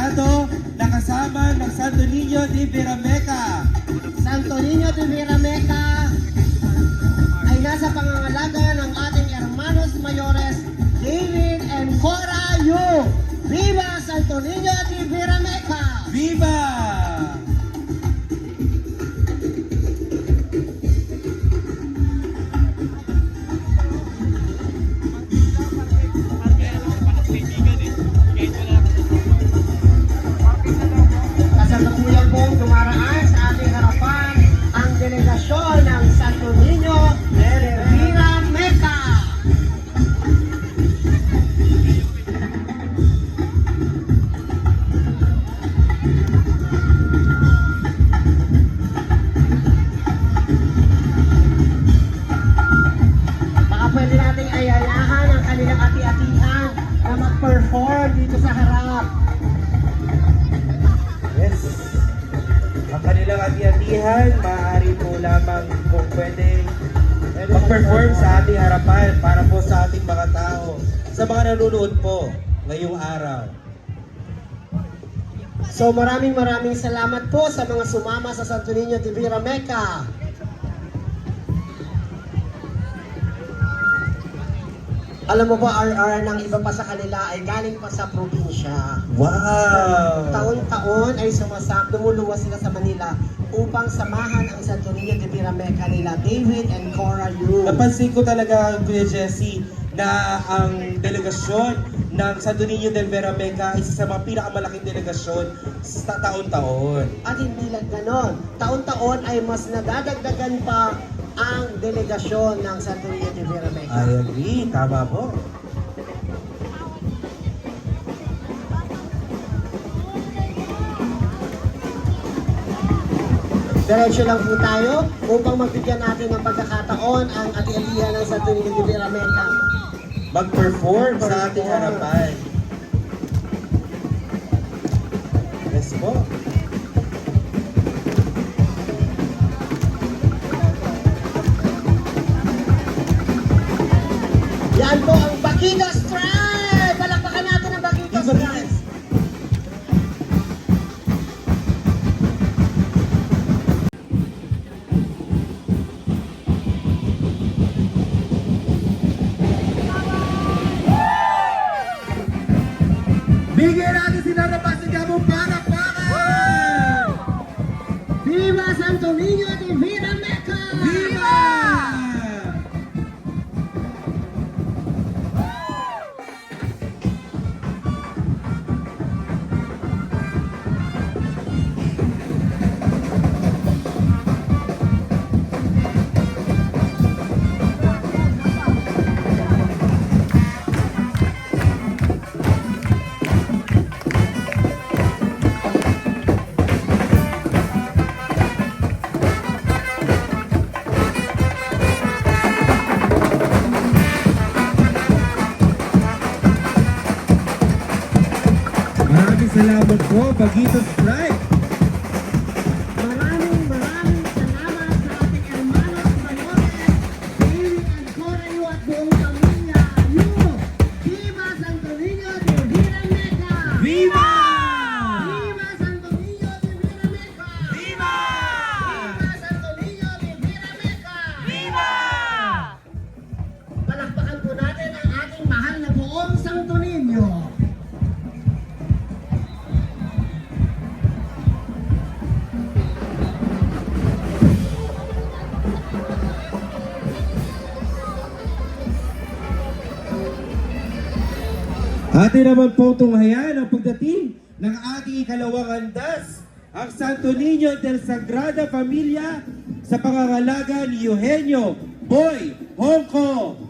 Sagrado na kasama ng Santo Niño de Virameca. Santo Niño de Virameca ay nasa pangangalaga ng ating hermanos mayores David and Cora Yu. Viva Santo Niño de Virameca! Viva! Kasalukuyan pong dumaraan sa ating harapan ang delegasyon ng Santo Niño de Virameca. Baka pwede nating ayayahan ang kanilang ati-atihan na mag-perform dito sa harap. Yes. Ang kanilang ati-atihan, maaari po lamang kung pwede mag-perform sa ating harapan para po sa ating mga tao, sa mga nanonood po ngayong araw. So maraming salamat po sa mga sumama sa Santo Niño de Virameca. Alam mo ba, RR ng iba pa sa kanila ay galing pa sa probinsya. Wow! Taon-taon ay lumuluwas sila sa Manila upang samahan ang Santo Niño de Virameca nila David and Cora Yu. Napansin ko talaga, Kuya Jessie, na ang delegasyon ng Santo Niño del Virameca ay isa sa mga pinakamalaking delegasyon sa taon-taon. At hindi lang ganon, taon-taon ay mas nadadagdagan pa ang delegasyon ng Santo Niño de Virameca. I agree, tama po. Diretso lang po tayo upang magbigyan natin ng pagkakataon ang ati-atihan ng Santo Niño de Virameca. Mag-perform sa ating harapan. Yes po. Yan po ang Baquitos Tribe! Palakpakan natin ang Baquitos Tribe! Bigyan natin sila ng pasigabong palakpakan! Viva Santo Niño de Virameca! Viva! Maraming salamat po, Baquitos Tribe. Maraming salamat sa ating hermanos mayores, David and Cora Yu at buong pamilya Yu! Viva Santo Niño de Virameca! Viva! Viva Santo Niño de Virameca! Viva! Viva Santo Niño de Virameca! Viva! Palakpakan po natin ang ating mahal na buong Santo Niño. Atin naman pong tunghayan ang pagdating ng ating ikalawang andas, ang Santo Niño del Sagrada Familia sa pangangalaga ni Eugenio Boy Hongko